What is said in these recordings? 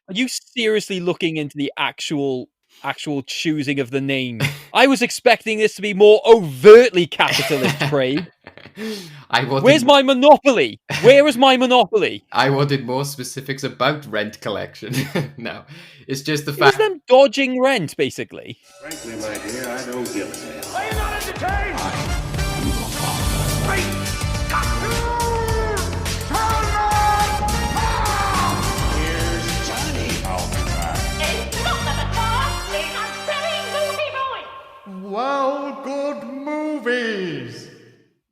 Are you seriously looking into the actual choosing of the name? I was expecting this to be more overtly capitalist, Craig. Where's my monopoly? Where is my monopoly? I wanted more specifics about rent collection. No, it's just the It was fact. them dodging rent, basically. Frankly, my dear, I don't give a damn. Are you not entertained? Here's Johnny. I'll be back. It's not the car, it's a very naughty boy. Well, good movies.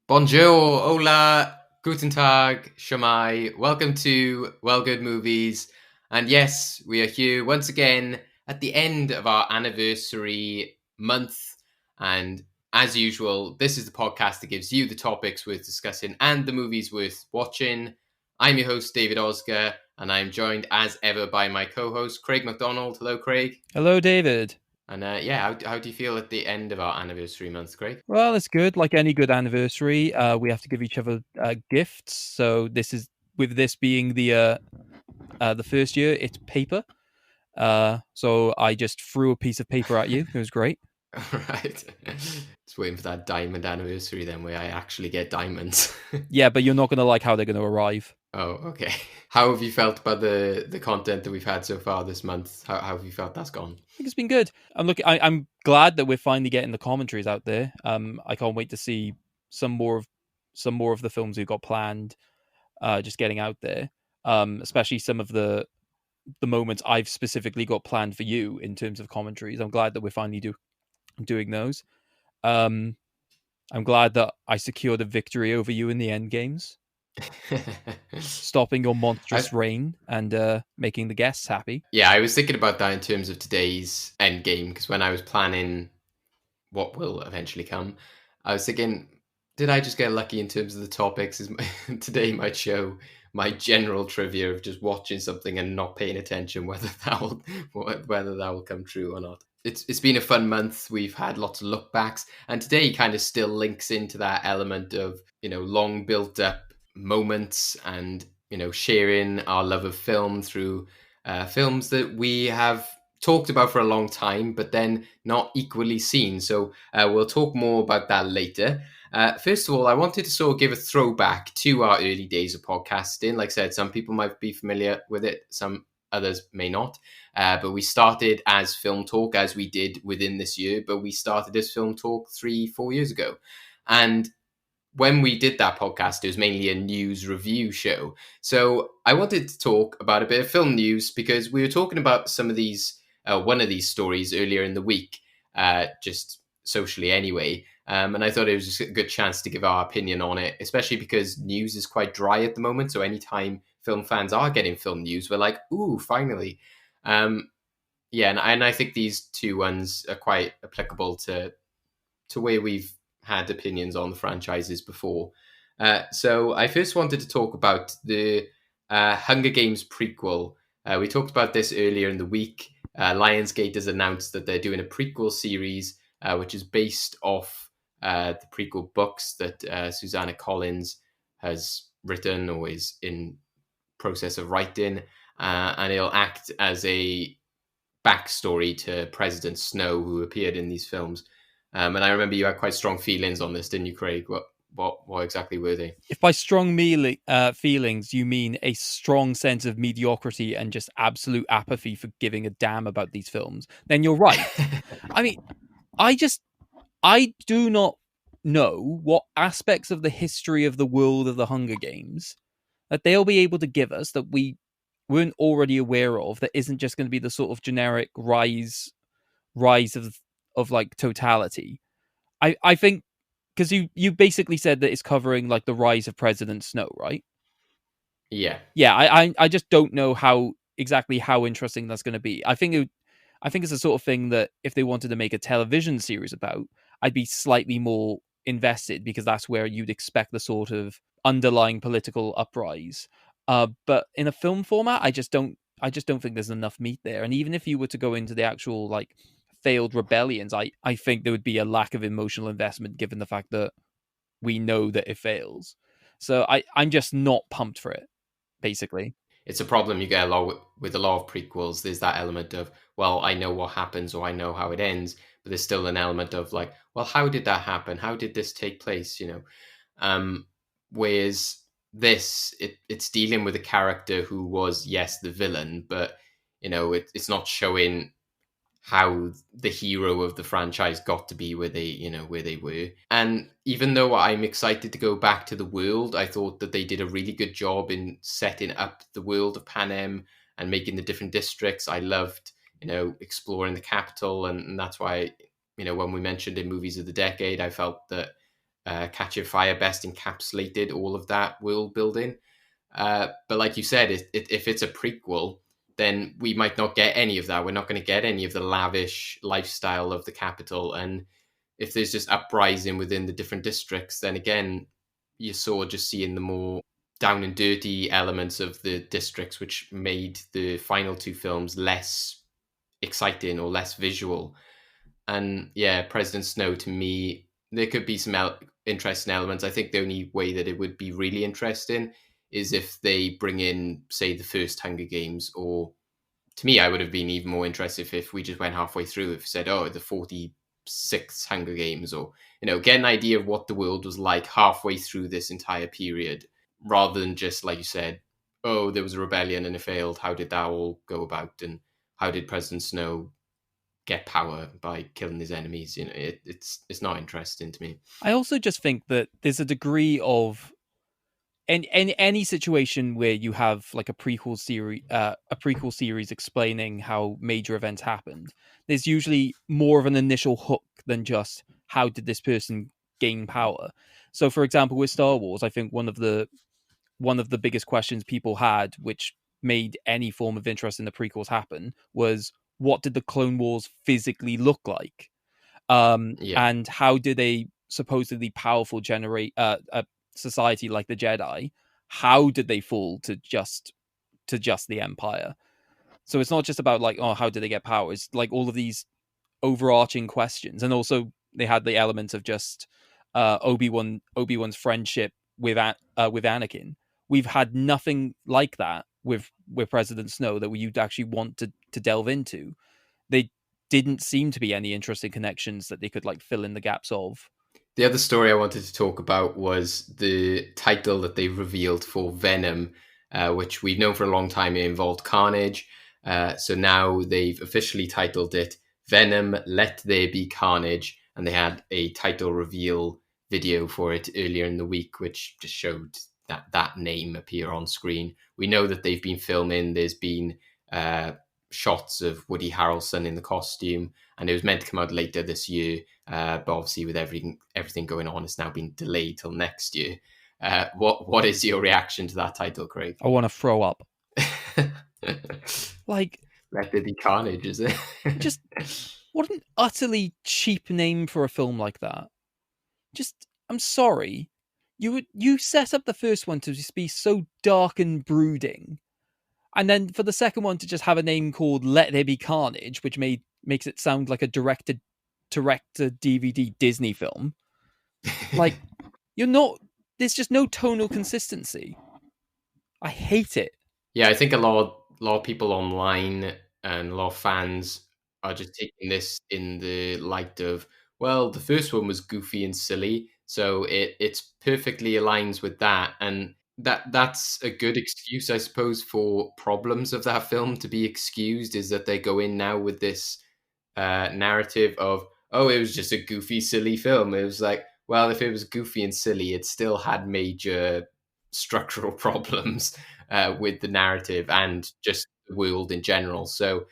Bonjour, hola, guten tag, shamai. Welcome to Well Good Movies. And yes, we are here once again at the end of our anniversary month. And as usual, this is the podcast that gives you the topics worth discussing and the movies worth watching. I'm your host, David Oscar, and I'm joined as ever by my co-host, Craig McDonald. Hello, Craig. Hello, David. And how do you feel at the end of our anniversary month, Craig? Well, it's good. Like any good anniversary, we have to give each other gifts. So with this being the first year, it's paper. So I just threw a piece of paper at you. It was great. Right. Just waiting for that diamond anniversary then where I actually get diamonds. Yeah, but you're not going to like how they're going to arrive. Oh, okay. How have you felt about the content that we've had so far this month? How have you felt that's gone? I think it's been good. I'm glad that we're finally getting the commentaries out there. I can't wait to see some more of the films we've got planned. Just getting out there. Especially some of the moments I've specifically got planned for you in terms of commentaries. I'm glad that we're finally doing those. I'm glad that I secured a victory over you in the end games, stopping your monstrous reign and making the guests happy. Yeah, I was thinking about that in terms of today's end game, because when I was planning what will eventually come, I was thinking, did I just get lucky in terms of the topics? Today might show my general trivia of just watching something and not paying attention whether that will come true or not. It's been a fun month. We've had lots of look backs, and today kind of still links into that element of, long built up moments and, sharing our love of film through films that we have talked about for a long time, but then not equally seen. So we'll talk more about that later. First of all, I wanted to sort of give a throwback to our early days of podcasting. Like I said, some people might be familiar with it, some others may not. But we started as Film Talk, as we did within this year, but we started as Film Talk 3-4 years ago. And when we did that podcast, it was mainly a news review show. So I wanted to talk about a bit of film news, because we were talking about some of these, one of these stories earlier in the week, just socially anyway. And I thought it was just a good chance to give our opinion on it, especially because news is quite dry at the moment. So anytime film fans are getting film news, we're like, ooh, finally. And I think these two ones are quite applicable to where we've had opinions on the franchises before. So I first wanted to talk about the Hunger Games prequel. We talked about this earlier in the week. Lionsgate has announced that they're doing a prequel series, which is based off the prequel books that Susanna Collins has written or is in process of writing, and it'll act as a backstory to President Snow, who appeared in these films. And I remember you had quite strong feelings on this, didn't you, Craig? What exactly were they? If by strong feelings you mean a strong sense of mediocrity and just absolute apathy for giving a damn about these films, then you're right. I mean, I do not know what aspects of the history of the world of the Hunger Games that they'll be able to give us that we weren't already aware of, that isn't just going to be the sort of generic rise of like totality. I think, because you basically said that it's covering like the rise of President Snow, right? Yeah. I just don't know how interesting that's going to be. I think it's the sort of thing that if they wanted to make a television series about, I'd be slightly more invested, because that's where you'd expect the sort of underlying political uprise. But in a film format, I just don't think there's enough meat there. And even if you were to go into the actual like failed rebellions, I think there would be a lack of emotional investment, given the fact that we know that it fails. So I'm just not pumped for it, basically. it's a problem you get a lot with a lot of prequels. There's that element of, well, I know what happens or I know how it ends, but there's still an element of like, well, how did that happen? How did this take place? Um, whereas this, it's dealing with a character who was, yes, the villain, but it's not showing how the hero of the franchise got to be where they were. And even though I'm excited to go back to the world, I thought that they did a really good job in setting up the world of Panem and making the different districts. I loved, exploring the capital, and that's why, when we mentioned in movies of the decade, I felt that Catch Your Fire best encapsulated all of that world building. But like you said, if it's a prequel, then we might not get any of that. We're not going to get any of the lavish lifestyle of the capital. And if there's just uprising within the different districts, then again, you're sort of just seeing the more down and dirty elements of the districts, which made the final two films less exciting or less visual. And yeah, President Snow, to me, there could be some interesting elements. I think the only way that it would be really interesting is if they bring in, say, the first Hunger Games, or to me, I would have been even more interested if we just went halfway through, if said, oh, the 46th Hunger Games, or, get an idea of what the world was like halfway through this entire period, rather than just, like you said, oh, there was a rebellion and it failed. How did that all go about? And how did President Snow get power by killing his enemies? It's not interesting to me. I also just think that there's a degree of in any situation where you have like a prequel series explaining how major events happened, there's usually more of an initial hook than just how did this person gain power. So for example, with Star Wars, I think one of the biggest questions people had, which made any form of interest in the prequels happen, was what did the Clone Wars physically look like? And how did a supposedly powerful a society like the Jedi, how did they fall to just the Empire? So it's not just about like, oh, how did they get power? It's like all of these overarching questions, and also they had the element of just Obi-Wan's friendship with Anakin. We've had nothing like that with President Snow that you'd actually want to delve into. They didn't seem to be any interesting connections that they could like fill in the gaps of. The other story I wanted to talk about was the title that they revealed for Venom, which we've known for a long time it involved Carnage. So now they've officially titled it Venom, Let There Be Carnage. And they had a title reveal video for it earlier in the week, which just showed that name appear on screen. We know that they've been filming. There's been shots of Woody Harrelson in the costume, and it was meant to come out later this year, but obviously with everything going on, it's now been delayed till next year. What is your reaction to that title, Craig? I want to throw up. Like, Let There Be Carnage, is it? Just what an utterly cheap name for a film like that. Just, I'm sorry, you set up the first one to just be so dark and brooding, and then for the second one to just have a name called Let There Be Carnage, which makes it sound like a direct DVD Disney film. Like, there's just no tonal consistency. I hate it. Yeah, I think a lot of people online and a lot of fans are just taking this in the light of, well, the first one was goofy and silly, so it's perfectly aligns with that, and that's a good excuse, I suppose, for problems of that film to be excused, is that they go in now with this narrative of, oh, it was just a goofy, silly film. It was like, well, if it was goofy and silly, it still had major structural problems with the narrative and just the world in general. So,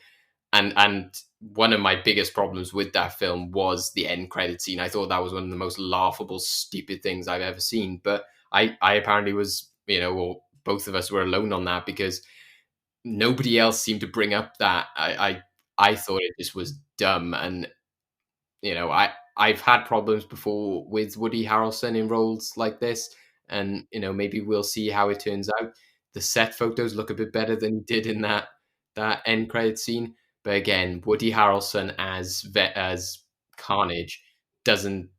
and one of my biggest problems with that film was the end credit scene. I thought that was one of the most laughable, stupid things I've ever seen. But I apparently was, well, both of us were alone on that, because nobody else seemed to bring up that. I thought it just was dumb, and I've had problems before with Woody Harrelson in roles like this, and maybe we'll see how it turns out. The set photos look a bit better than he did in that end credit scene, but again, Woody Harrelson as Carnage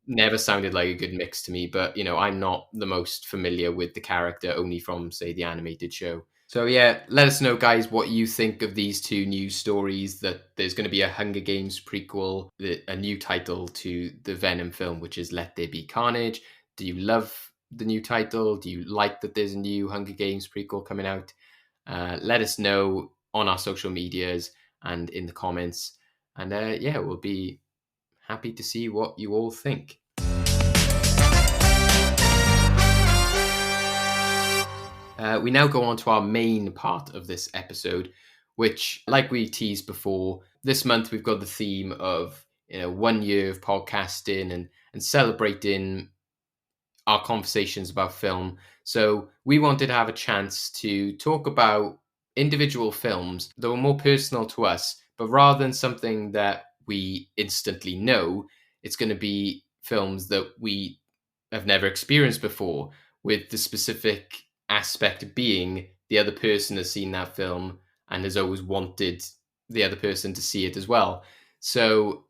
never sounded like a good mix to me. But I'm not the most familiar with the character, only from, say, the animated show. So yeah, let us know, guys, what you think of these two news stories, that there's going to be a Hunger Games prequel, a new title to the Venom film, which is Let There Be Carnage. Do you love the new title? Do you like that there's a new Hunger Games prequel coming out? Let us know on our social medias and in the comments. And yeah, we'll be happy to see what you all think. We now go on to our main part of this episode, which, like we teased before, this month we've got the theme of 1 year of podcasting and celebrating our conversations about film. So we wanted to have a chance to talk about individual films that were more personal to us, but rather than something that we instantly know, it's going to be films that we have never experienced before, with the specific aspect being the other person has seen that film and has always wanted the other person to see it as well. So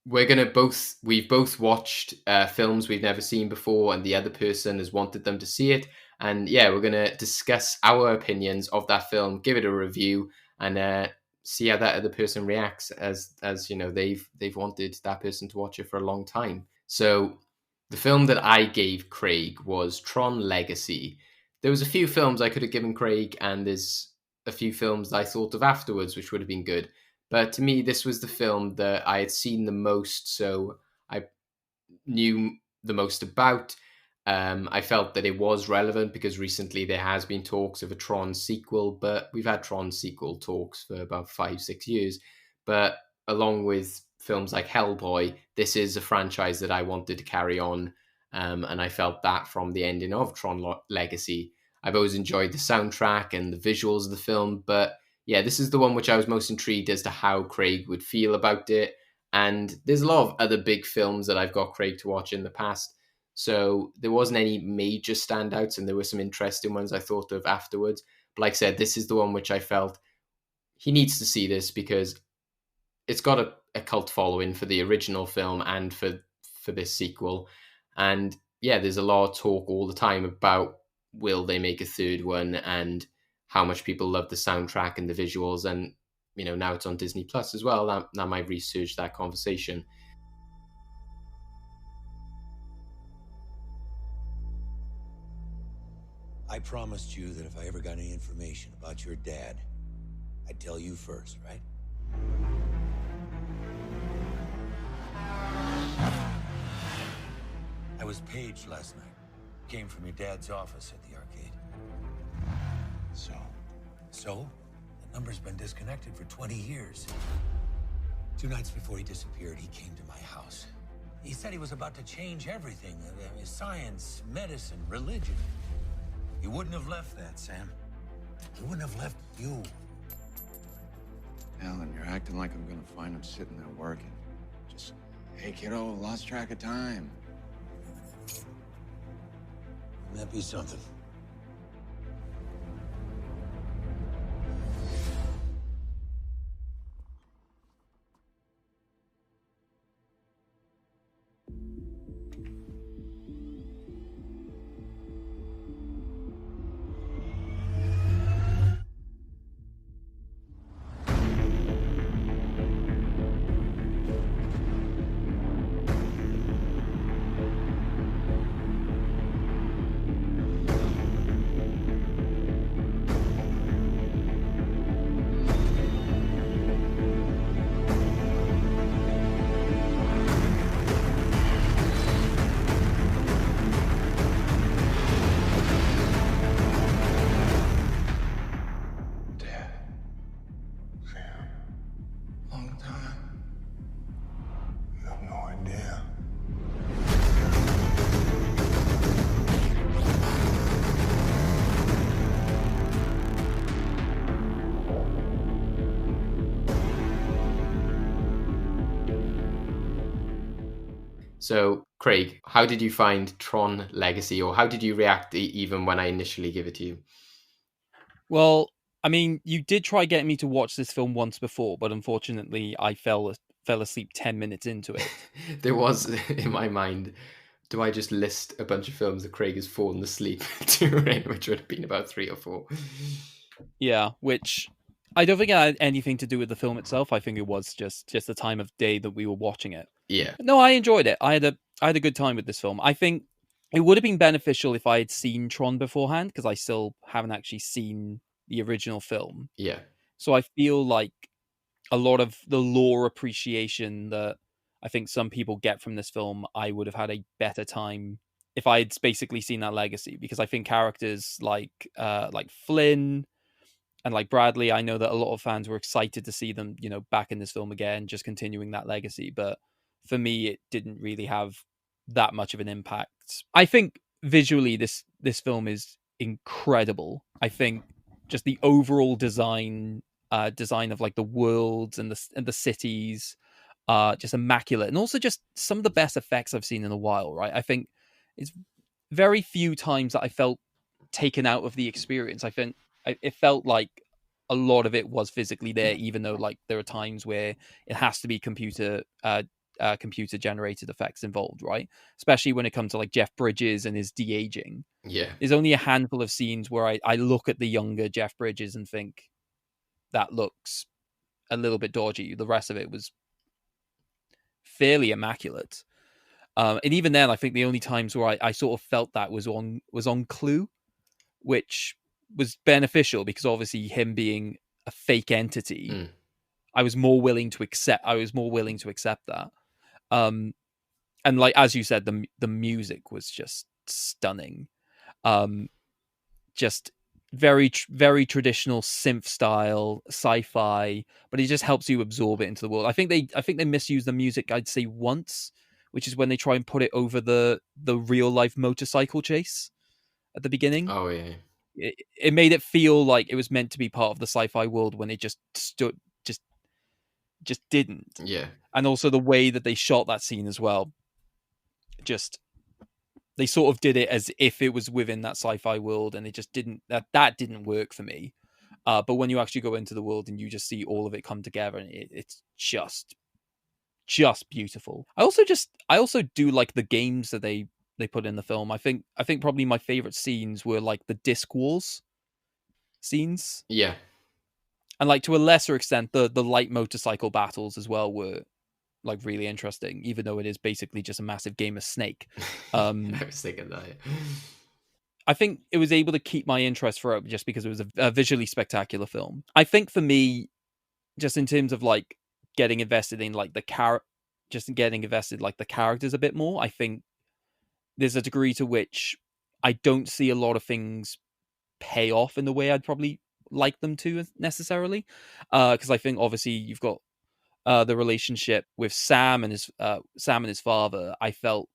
we've both watched films we've never seen before, and the other person has wanted them to see it. And yeah, we're going to discuss our opinions of that film, give it a review, and see how that other person reacts, as they've wanted that person to watch it for a long time. So the film that I gave Craig was Tron Legacy. There was a few films I could have given Craig, and there's a few films I thought of afterwards which would have been good. But to me, this was the film that I had seen the most, so I knew the most about. I felt that it was relevant because recently there has been talks of a Tron sequel, but we've had Tron sequel talks for about 5-6 years. But along with films like Hellboy, this is a franchise that I wanted to carry on, and I felt that from the ending of Tron Legacy. I've always enjoyed the soundtrack and the visuals of the film, but yeah, this is the one which I was most intrigued as to how Craig would feel about it. And there's a lot of other big films that I've got Craig to watch in the past, so there wasn't any major standouts, and there were some interesting ones I thought of afterwards. But like I said, this is the one which I felt he needs to see this because it's got a cult following for the original film and for this sequel. And yeah, there's a lot of talk all the time about will they make a third one and how much people love the soundtrack and the visuals. And now it's on Disney Plus as well. That might resurge that conversation. I promised you that if I ever got any information about your dad, I'd tell you first, right? I was paged last night. Came from your dad's office at the arcade. So? The number's been disconnected for 20 years. 2 nights before he disappeared, he came to my house. He said he was about to change everything. Science, medicine, religion. He wouldn't have left that, Sam. He wouldn't have left you. Alan, you're acting like I'm gonna find him sitting there working. Just, hey kiddo, lost track of time. Wouldn't that be something? So, Craig, how did you find Tron Legacy, or how did you react even when I initially gave it to you? Well, I mean, you did try getting me to watch this film once before, but unfortunately, I fell asleep 10 minutes into it. There was, in my mind, do I just list a bunch of films that Craig has fallen asleep during, which would have been about 3 or 4? Yeah, which I don't think it had anything to do with the film itself. I think it was just the time of day that we were watching it. Yeah. But no, I enjoyed it. I had a good time with this film. I think it would have been beneficial if I had seen Tron beforehand, because I still haven't actually seen the original film. Yeah. So I feel like a lot of the lore appreciation that I think some people get from this film, I would have had a better time if I had basically seen that legacy, because I think characters like Flynn and like Bradley, I know that a lot of fans were excited to see them, back in this film again, just continuing that legacy. But for me, it didn't really have that much of an impact. I think visually, this film is incredible. I think just the overall design of like the worlds and the cities, just immaculate, and also just some of the best effects I've seen in a while. Right, I think it's very few times that I felt taken out of the experience. I think it felt like a lot of it was physically there, even though like there are times where it has to be computer generated effects involved, right? Especially when it comes to like Jeff Bridges and his de-aging. Yeah. There's only a handful of scenes where I look at the younger Jeff Bridges and think that looks a little bit dodgy. The rest of it was fairly immaculate. And even then, I think the only times where I sort of felt that was on Clue, which was beneficial because obviously him being a fake entity, I was more willing to accept that. And like as you said, the music was just stunning. Just very traditional synth style sci-fi, but it just helps you absorb it into the world. I think they misuse the music, I'd say, once, which is when they try and put it over the real life motorcycle chase at the beginning. Oh yeah. It made it feel like it was meant to be part of the sci-fi world when it just didn't. Yeah. And also the way that they shot that scene as well, just they sort of did it as if it was within that sci-fi world, and it just didn't. That didn't work for me. But when you actually go into the world and you just see all of it come together, and it's just beautiful. I also do like the games that they put in the film. I think probably my favorite scenes were like the disc wars scenes. Yeah. And like to a lesser extent, the light motorcycle battles as well were like really interesting, even though it is basically just a massive game of Snake. I was thinking that. Yeah. I think it was able to keep my interest for it just because it was a visually spectacular film. I think for me, just in terms of like getting invested in like the characters a bit more, I think there's a degree to which I don't see a lot of things pay off in the way I'd probably like them to necessarily. Because I think obviously you've got the relationship with Sam and his father. I felt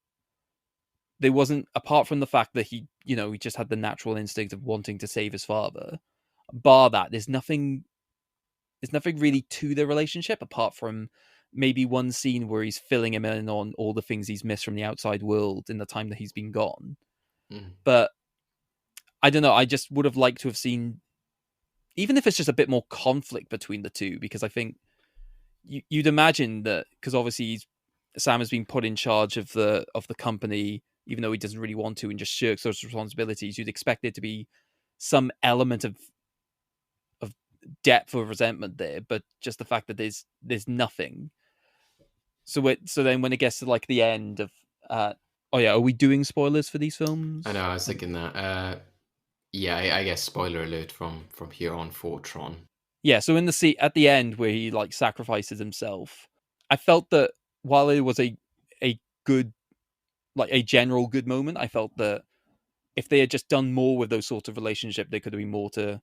there wasn't, apart from the fact that he just had the natural instinct of wanting to save his father. Bar that, there's nothing really to their relationship apart from maybe one scene where he's filling him in on all the things he's missed from the outside world in the time that he's been gone. But I don't know, I just would have liked to have seen, even if it's just a bit more conflict between the two, because I think you'd imagine that, because obviously Sam has been put in charge of the company, even though he doesn't really want to, and just shirks those responsibilities. You'd expect there to be some element of depth or resentment there, but just the fact that there's nothing. So then when it gets to like the end of are we doing spoilers for these films? I know, I was thinking that. Yeah, I guess spoiler alert from here on for Tron. Yeah, so in the scene at the end where he like sacrifices himself, I felt that while it was a good, like a general good moment, I felt that if they had just done more with those sorts of relationships, there could have been more to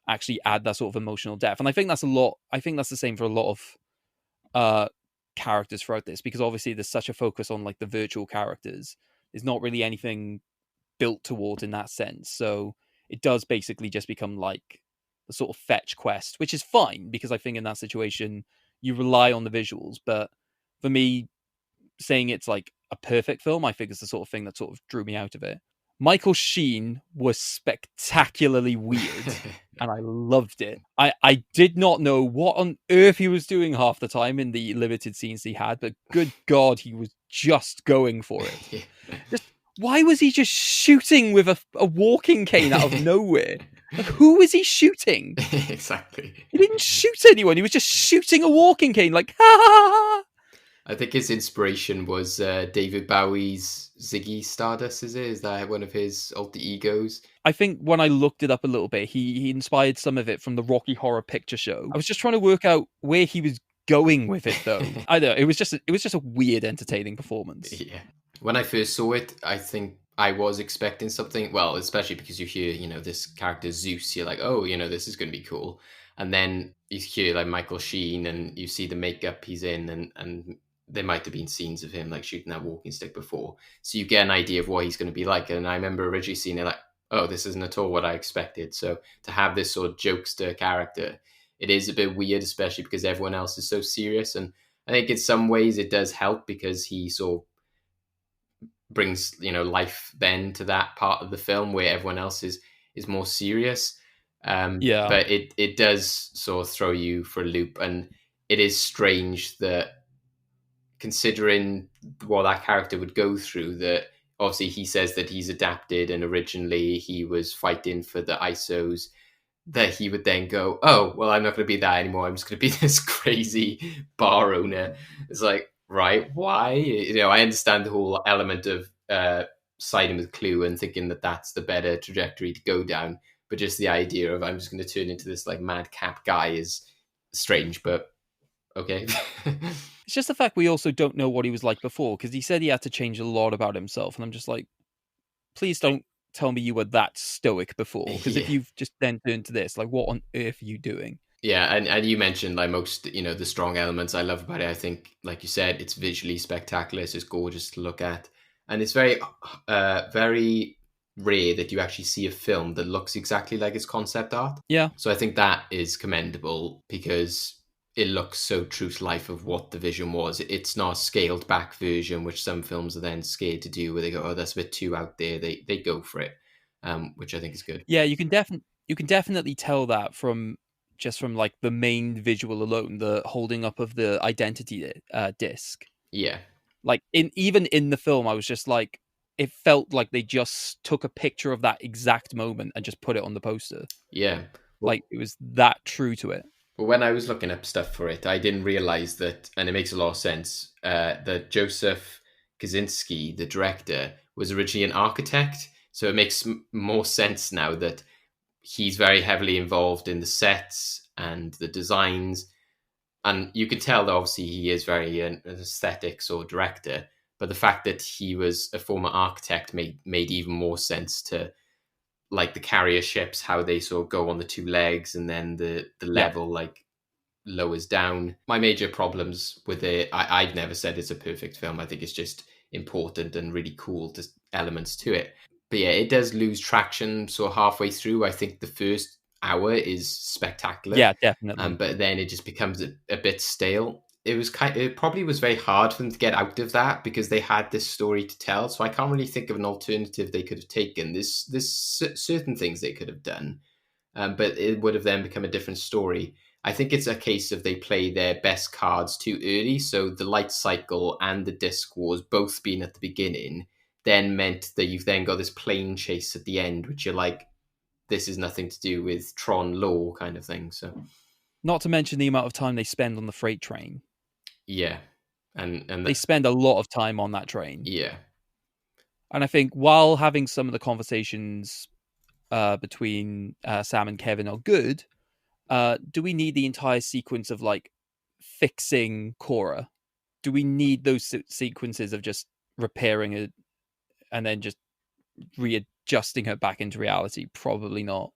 actually add that sort of emotional depth. And I think that's the same for a lot of characters throughout this, because obviously there's such a focus on like the virtual characters. There's not really anything built towards in that sense. So it does basically just become like the sort of fetch quest, which is fine because I think in that situation you rely on the visuals. But for me, saying it's like a perfect film, I think it's the sort of thing that sort of drew me out of it. Michael Sheen was spectacularly weird and I loved it. I did not know what on earth he was doing half the time in the limited scenes he had, but good God, he was just going for it. Why was he just shooting with a walking cane out of nowhere? Like, who is he shooting? Exactly. He didn't shoot anyone. He was just shooting a walking cane. Like, ha ha ha ha. I think his inspiration was David Bowie's Ziggy Stardust. Is that one of his alter egos? I think when I looked it up a little bit, he inspired some of it from the Rocky Horror Picture Show. I was just trying to work out where he was going with it, though. I don't know. It was just a weird, entertaining performance. Yeah. When I first saw it, I think I was expecting something. Well, especially because you hear, this character Zeus, you're like, oh, this is going to be cool. And then you hear like Michael Sheen, and you see the makeup he's in, and there might have been scenes of him like shooting that walking stick before, so you get an idea of what he's going to be like. And I remember originally seeing it like, oh, this isn't at all what I expected. So to have this sort of jokester character, it is a bit weird, especially because everyone else is so serious. And I think in some ways it does help because he sort of brings life then to that part of the film where everyone else is more serious. Yeah. But it does sort of throw you for a loop, and it is strange that, considering what that character would go through, that obviously he says that he's adapted and originally he was fighting for the ISOs, that he would then go, oh, well, I'm not going to be that anymore. I'm just going to be this crazy bar owner. It's like, right, why? I understand the whole element of siding with Clue and thinking that that's the better trajectory to go down. But just the idea of I'm just going to turn into this like madcap guy is strange, but okay. It's just the fact we also don't know what he was like before, because he said he had to change a lot about himself. And I'm just like, please don't tell me you were that stoic before, because if you've just then turned to this, like, what on earth are you doing? Yeah, and you mentioned like most, the strong elements I love about it. I think, like you said, it's visually spectacular. It's just gorgeous to look at, and it's very, very rare that you actually see a film that looks exactly like its concept art. Yeah. So I think that is commendable because it looks so true to life of what the vision was. It's not a scaled back version, which some films are then scared to do, where they go, "Oh, that's a bit too out there." They go for it, which I think is good. Yeah, you can definitely tell that from like the main visual alone, the holding up of the identity disc. Yeah, like even in the film, I was just like, it felt like they just took a picture of that exact moment and just put it on the poster. Yeah, like it was that true to it. But when I was looking up stuff for it, I didn't realize that, and it makes a lot of sense, that Joseph Kaczynski, the director, was originally an architect. So it makes more sense now that he's very heavily involved in the sets and the designs. And you can tell that obviously he is very an aesthetics or director. But the fact that he was a former architect made even more sense to, like, the carrier ships, how they sort of go on the two legs, and then the level like lowers down. My major problems with it, I've never said it's a perfect film. I think it's just important and really cool elements to it. But yeah, it does lose traction so halfway through. I think the first hour is spectacular. Yeah, definitely. But then it just becomes a bit stale. It probably was very hard for them to get out of that because they had this story to tell. So I can't really think of an alternative they could have taken. There's certain things they could have done, but it would have then become a different story. I think it's a case of they play their best cards too early. So the light cycle and the disc wars both being at the beginning then meant that you've then got this plane chase at the end, which you're like, this is nothing to do with Tron lore kind of thing. So, not to mention the amount of time they spend on the freight train. Yeah. And they spend a lot of time on that train. Yeah. And I think while having some of the conversations between Sam and Kevin are good, do we need the entire sequence of like fixing Cora? Do we need those sequences of just repairing it and then just readjusting her back into reality? Probably not.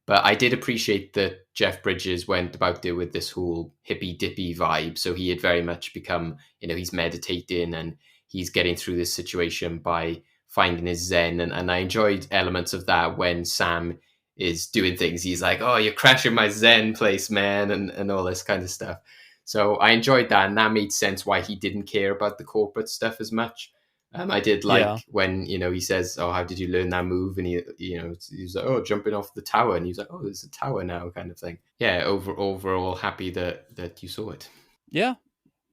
But I did appreciate that Jeff Bridges went about it with this whole hippy dippy vibe. So he had very much become, he's meditating and he's getting through this situation by finding his zen. And I enjoyed elements of that when Sam is doing things. He's like, oh, you're crashing my zen place, man, and all this kind of stuff. So I enjoyed that. And that made sense why he didn't care about the corporate stuff as much. I did like when, he says, oh, how did you learn that move? And he's like, oh, jumping off the tower. And he's like, oh, there's a tower now, kind of thing. Yeah, overall happy that you saw it. Yeah.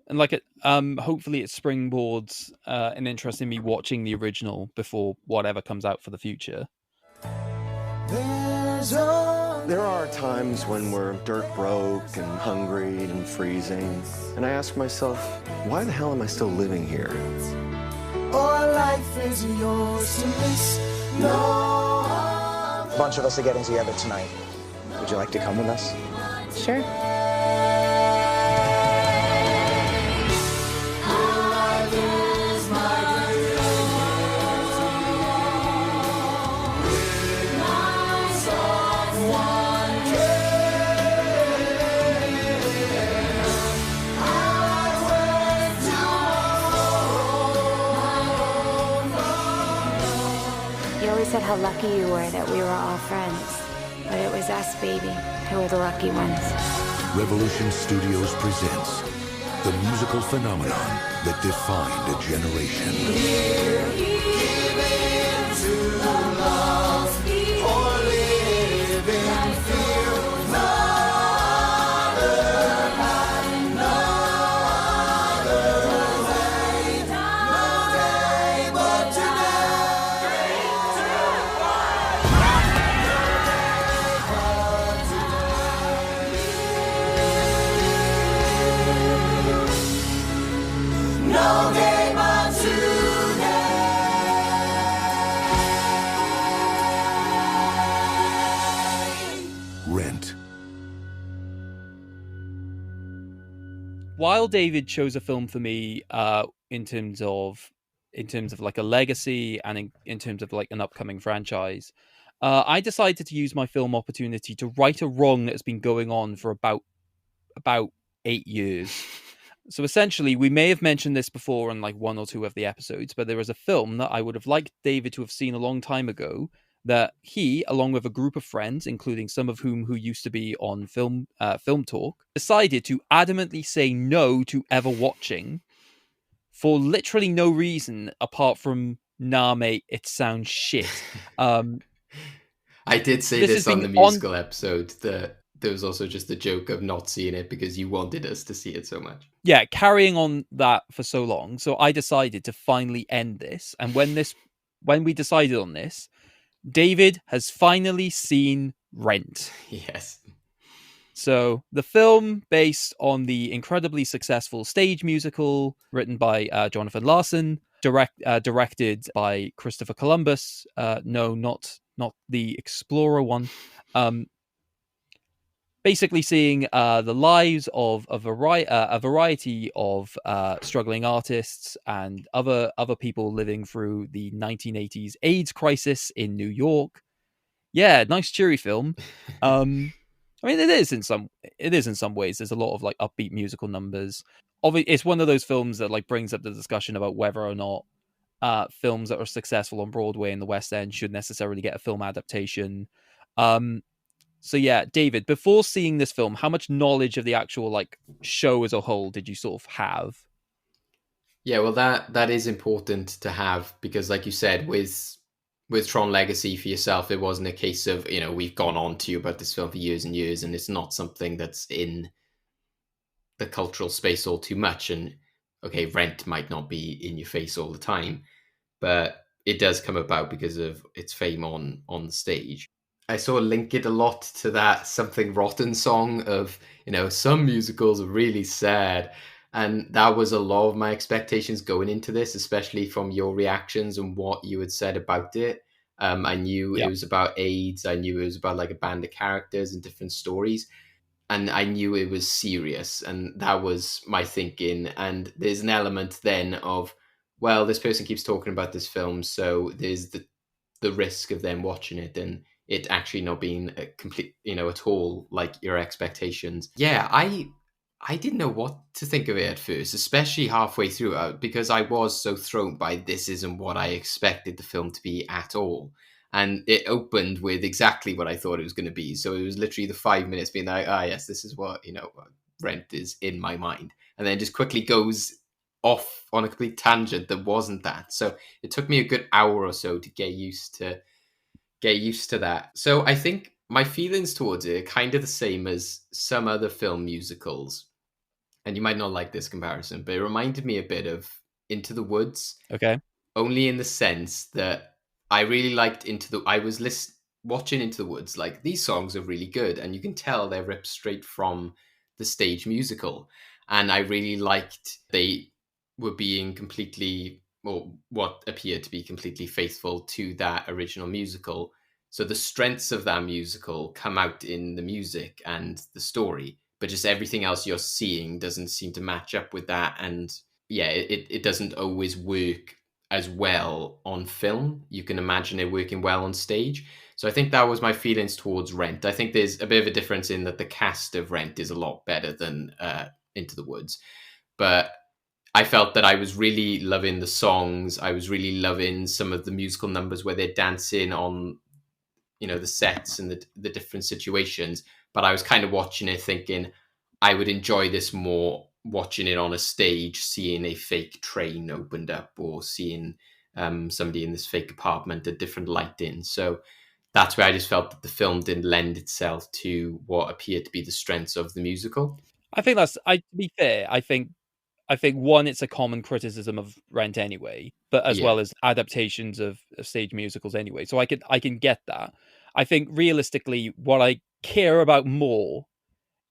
And like it, hopefully it springboards an interest in me watching the original before whatever comes out for the future. There's There are times when we're dirt broke and hungry and freezing, and I ask myself, why the hell am I still living here? Or life is yours to miss. No. A bunch of us are getting together tonight. Would you like to come with us? Sure. You always said how lucky you were that we were all friends. But it was us, baby, who were the lucky ones. Revolution Studios presents the musical phenomenon that defined a generation. Rent. While David chose a film for me, in terms of like a legacy and in terms of like an upcoming franchise, I decided to use my film opportunity to right a wrong that has been going on for about 8 years. So essentially, we may have mentioned this before in like one or two of the episodes, but there was a film that I would have liked David to have seen a long time ago that he, along with a group of friends, including some of who used to be on Film Talk, decided to adamantly say no to ever watching for literally no reason apart from, nah, mate, it sounds shit. I did say this on the musical episode, that there was also just the joke of not seeing it because you wanted us to see it so much. Yeah, carrying on that for so long. So I decided to finally end this. And when we decided on this, David has finally seen Rent. Yes. So the film, based on the incredibly successful stage musical written by Jonathan Larson, directed by Christopher Columbus. No, not the Explorer one. Basically seeing the lives of a variety of struggling artists and other people living through the 1980s AIDS crisis in New York. Yeah, nice cheery film. I mean, it is in some ways. There's a lot of like upbeat musical numbers. It's one of those films that like brings up the discussion about whether or not films that are successful on Broadway and the West End should necessarily get a film adaptation. So yeah, David, before seeing this film, how much knowledge of the actual like show as a whole did you sort of have? Yeah, well, that is important to have because, like you said, with Tron Legacy for yourself, it wasn't a case of, we've gone on to you about this film for years and years, and it's not something that's in the cultural space all too much. And okay, Rent might not be in your face all the time, but it does come about because of its fame on the stage. I sort of link it a lot to that Something Rotten song of, some musicals are really sad. And that was a lot of my expectations going into this, especially from your reactions and what you had said about it. I knew it was about AIDS. I knew it was about like a band of characters and different stories. And I knew it was serious. And that was my thinking. And there's an element then of, well, this person keeps talking about this film, so there's the risk of them watching it and it actually not being a complete, at all like your expectations. Yeah, I didn't know what to think of it at first, especially halfway through, because I was so thrown by this isn't what I expected the film to be at all. And it opened with exactly what I thought it was going to be. So it was literally the 5 minutes being like, yes, this is what, Rent is in my mind. And then just quickly goes off on a complete tangent that wasn't that. So it took me a good hour or so to get used to that. So I think my feelings towards it are kind of the same as some other film musicals. And you might not like this comparison, but it reminded me a bit of Into the Woods. Okay. Only in the sense that I really liked I was watching Into the Woods, like these songs are really good, and you can tell they're ripped straight from the stage musical. And I really liked they were being completely, or what appeared to be completely faithful to that original musical. So the strengths of that musical come out in the music and the story, but just everything else you're seeing doesn't seem to match up with that. And yeah, it doesn't always work as well on film. You can imagine it working well on stage. So I think that was my feelings towards Rent. I think there's a bit of a difference in that the cast of Rent is a lot better than Into the Woods. But I felt that I was really loving the songs. I was really loving some of the musical numbers where they're dancing on, the sets and the different situations. But I was kind of watching it thinking I would enjoy this more watching it on a stage, seeing a fake train opened up or seeing somebody in this fake apartment, a different lighting. So that's where I just felt that the film didn't lend itself to what appeared to be the strengths of the musical. I think to be fair, I think one, it's a common criticism of Rent anyway, but as well Yeah. as adaptations of stage musicals anyway. So I can get that. I think realistically, what I care about more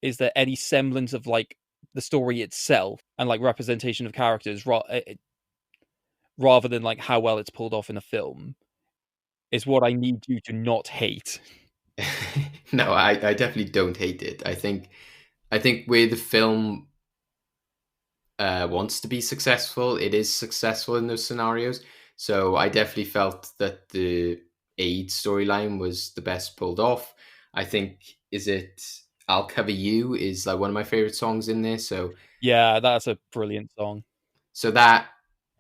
is that any semblance of like the story itself and like representation of characters, rather than like how well it's pulled off in a film, is what I need you to not hate. No, I definitely don't hate it. I think where the film wants to be successful, it is successful in those scenarios. So I definitely felt that the aid storyline was the best pulled off. I think is it "I'll Cover You" is like one of my favorite songs in there. So yeah, that's a brilliant song. So that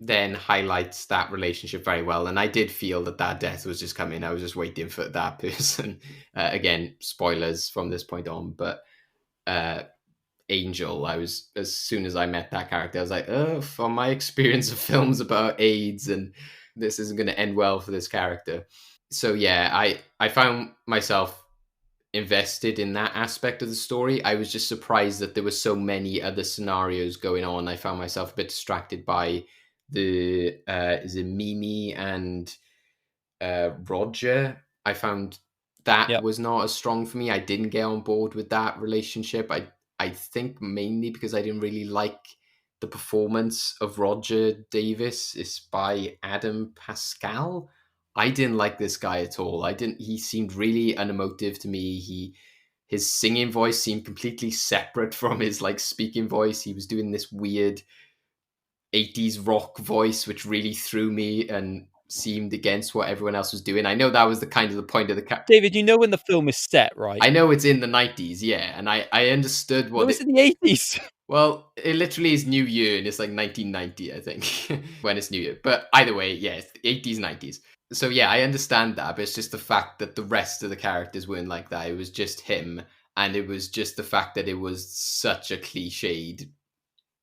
then highlights that relationship very well. And I did feel that death was just coming. I was just waiting for that person. Again, spoilers from this point on, but Angel, as soon as I met that character, I was like, oh, from my experience of films about AIDS, and this isn't going to end well for this character. So yeah, I found myself invested in that aspect of the story. I was just surprised that there were so many other scenarios going on. I found myself a bit distracted by the is it Mimi and Roger. I found that was not as strong for me. I didn't get on board with that relationship. I think mainly because I didn't really like the performance of Roger Davis. It's by Adam Pascal. I didn't like this guy at all. He seemed really unemotive to me. His singing voice seemed completely separate from his like speaking voice. He was doing this weird 80s rock voice, which really threw me and seemed against what everyone else was doing. I know that was the point of the David, you know when the film is set, right? I know it's in the 90s, yeah, and I understood what no, it's in the 80s. Well, it literally is New Year, and it's like 1990, I think, when it's New Year. But either way, yeah, it's 80s, 90s. So yeah, I understand that, but it's just the fact that the rest of the characters weren't like that. It was just him, and it was just the fact that it was such a cliched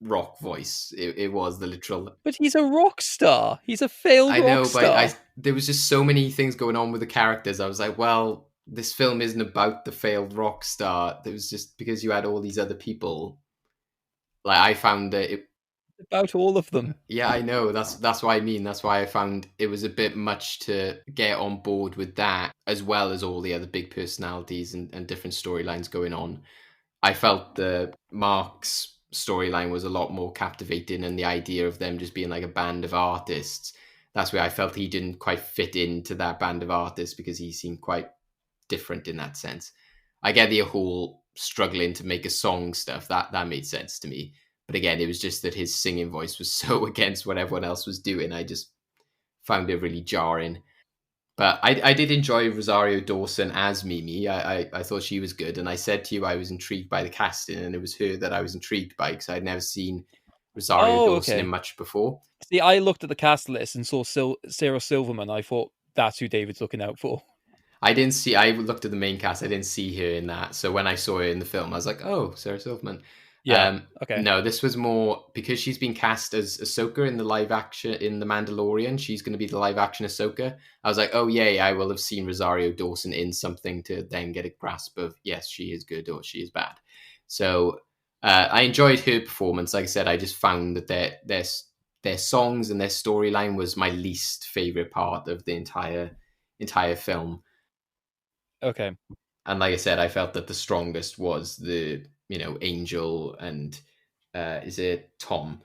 rock voice. It was the literal. But he's a rock star. He's a failed rock star. But there was just so many things going on with the characters. I was like, well, this film isn't about the failed rock star. It was just because you had all these other people. Like I found that about all of them. Yeah, I know. That's what I mean. That's why I found it was a bit much to get on board with that, as well as all the other big personalities and different storylines going on. I felt the Mark's storyline was a lot more captivating, and the idea of them just being like a band of artists. That's where I felt he didn't quite fit into that band of artists because he seemed quite different in that sense. I get the whole struggling to make a song stuff. That made sense to me. But again, it was just that his singing voice was so against what everyone else was doing. I just found it really jarring. But I did enjoy Rosario Dawson as Mimi. I thought she was good. And I said to you I was intrigued by the casting, and it was her that I was intrigued by because I'd never seen Rosario Dawson in much before. See, I looked at the cast list and saw Sarah Silverman. I thought, that's who David's looking out for. I looked at the main cast. I didn't see her in that. So when I saw her in the film, I was like, oh, Sarah Silverman. Yeah. Okay. No, this was more because she's been cast as Ahsoka in the live action in The Mandalorian. She's going to be the live action Ahsoka. I was like, oh yay, I will have seen Rosario Dawson in something to then get a grasp of yes, she is good or she is bad. So I enjoyed her performance. Like I said, I just found that their songs and their storyline was my least favorite part of the entire film. Okay. And like I said, I felt that the strongest was the, Angel and is it Tom?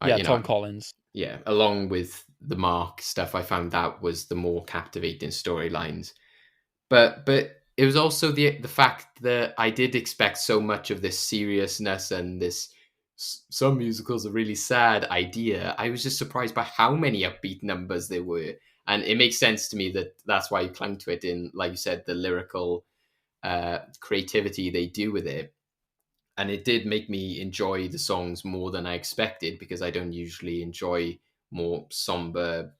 Yeah, Tom Collins. Yeah, along with the Mark stuff, I found that was the more captivating storylines. But it was also the fact that I did expect so much of this seriousness and this some musicals are really sad idea. I was just surprised by how many upbeat numbers there were, and it makes sense to me that that's why you clung to it in, like you said, the lyrical creativity they do with it. And it did make me enjoy the songs more than I expected, because I don't usually enjoy more somber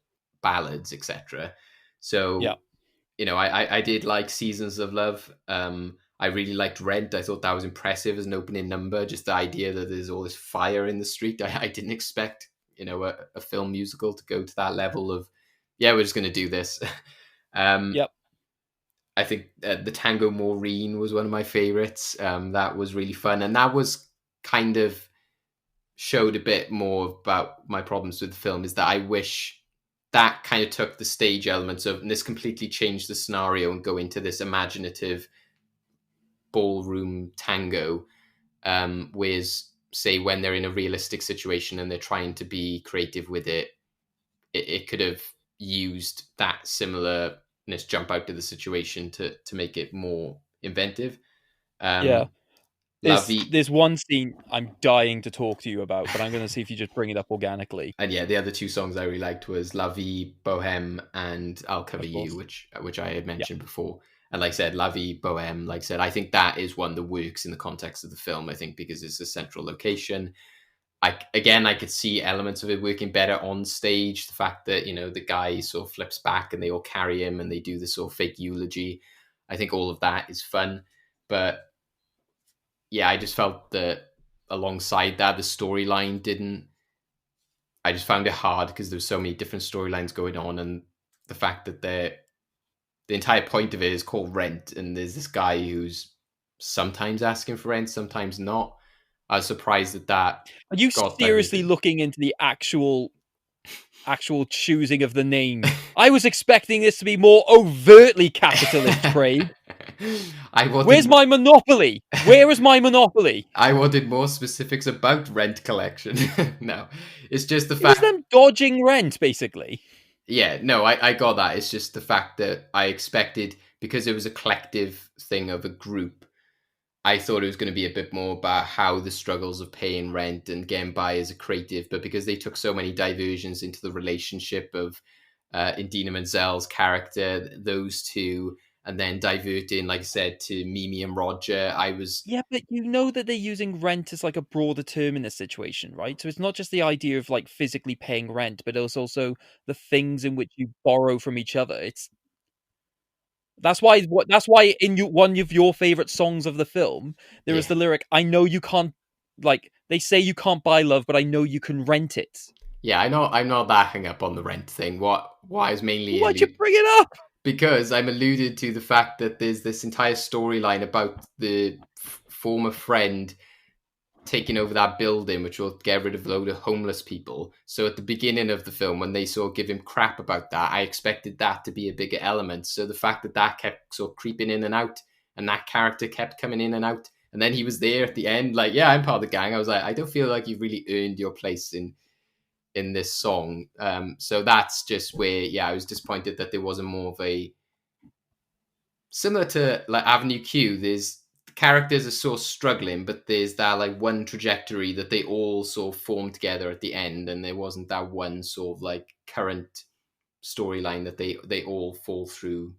ballads, etc. Yeah. So, I did like Seasons of Love. I really liked Rent. I thought that was impressive as an opening number. Just the idea that there's all this fire in the street. I didn't expect, a film musical to go to that level of, yeah, we're just going to do this. Yep. I think the Tango Maureen was one of my favorites. That was really fun. And that was kind of showed a bit more about my problems with the film, is that I wish that kind of took the stage elements of, and this completely changed the scenario and go into this imaginative ballroom tango, whereas, say, when they're in a realistic situation and they're trying to be creative with it could have used that similarness, jump out to the situation to make it more inventive. Yeah. Lovey, There's one scene I'm dying to talk to you about, but I'm going to see if you just bring it up organically. and yeah, the other two songs I really liked was La Vie Boheme and I'll Cover Of You, course. which I had Yeah. mentioned before. And like I said, La Vie Boheme, like I said, I think that is one that works in the context of the film. I think because it's a central location. I could see elements of it working better on stage. The fact that, the guy sort of flips back and they all carry him and they do this sort of fake eulogy. I think all of that is fun. But yeah, I just felt that alongside that, the storyline didn't. I just found it hard because there's so many different storylines going on, and the fact that the entire point of it is called Rent, and there's this guy who's sometimes asking for rent, sometimes not. I was surprised that Are you got seriously diluted. looking into the actual choosing of the name? I was expecting this to be more overtly capitalist, Craig. Where's my monopoly? Where is my monopoly? I wanted more specifics about Rent Collection. No, it's just the It was fact. them dodging rent, basically. Yeah, no, I got that. It's just the fact that I expected, because it was a collective thing of a group, I thought it was going to be a bit more about how the struggles of paying rent and getting by as a creative. But because they took so many diversions into the relationship of Indina Menzel's character, those two, and then diverting, like I said, to Mimi and Roger, I was. Yeah, but you know that they're using rent as like a broader term in this situation, right? So it's not just the idea of like physically paying rent, but it's also the things in which you borrow from each other. That's why in one of your favorite songs of the film, there is the lyric, "I know you can't," like they say you can't buy love, but I know you can rent it. Yeah, I know I'm not that hung up on the rent thing. Why is mainly Why'd you bring it up? Because I'm alluded to the fact that there's this entire storyline about the former friend taking over that building, which will get rid of a load of homeless people. So at the beginning of the film, when they sort of give him crap about that, I expected that to be a bigger element. So the fact that that kept sort of creeping in and out, and that character kept coming in and out, and then he was there at the end, like, yeah, I'm part of the gang. I was like, I don't feel like you've really earned your place in this song. So that's just where, yeah, I was disappointed that there wasn't more of a, similar to like Avenue Q, there's characters are sort of struggling, but there's that like one trajectory that they all sort of form together at the end, and there wasn't that one sort of like current storyline that they all fall through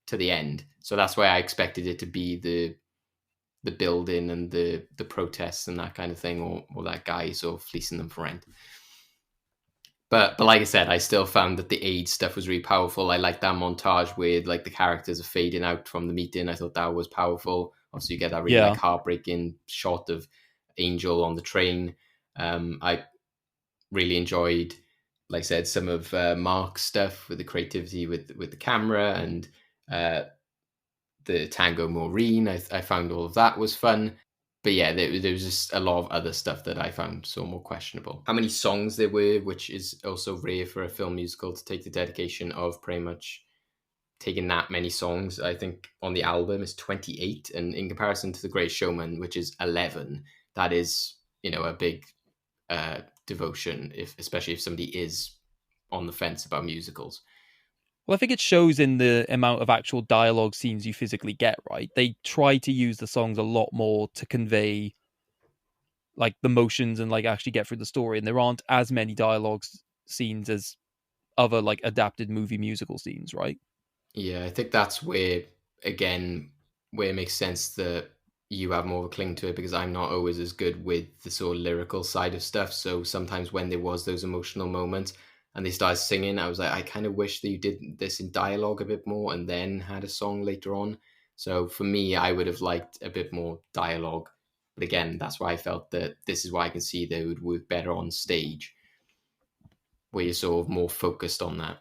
to the end. So that's why I expected it to be the building and the protests and that kind of thing, or that guy sort of fleecing them for rent. But like I said, I still found that the age stuff was really powerful. I liked that montage where like the characters are fading out from the meeting. I thought that was powerful. Also, you get that really like heartbreaking shot of Angel on the train. I really enjoyed, like I said, some of Mark's stuff with the creativity with the camera, and the Tango Maureen. I found all of that was fun. But yeah, there was just a lot of other stuff that I found so more questionable. How many songs there were, which is also rare for a film musical to take the dedication of pretty much taking that many songs. I think on the album is 28, and in comparison to The Great Showman, which is 11, that is, a big devotion, especially if somebody is on the fence about musicals. Well, I think it shows in the amount of actual dialogue scenes you physically get, right? They try to use the songs a lot more to convey like the motions and like actually get through the story, and there aren't as many dialogue scenes as other like adapted movie musical scenes, right? Yeah, I think that's where, again, where it makes sense that you have more of a cling to it, because I'm not always as good with the sort of lyrical side of stuff. So sometimes when there was those emotional moments and they started singing, I was like, I kind of wish that you did this in dialogue a bit more and then had a song later on. So for me, I would have liked a bit more dialogue. But again, that's why I felt that this is why I can see they would work better on stage, where you're sort of more focused on that.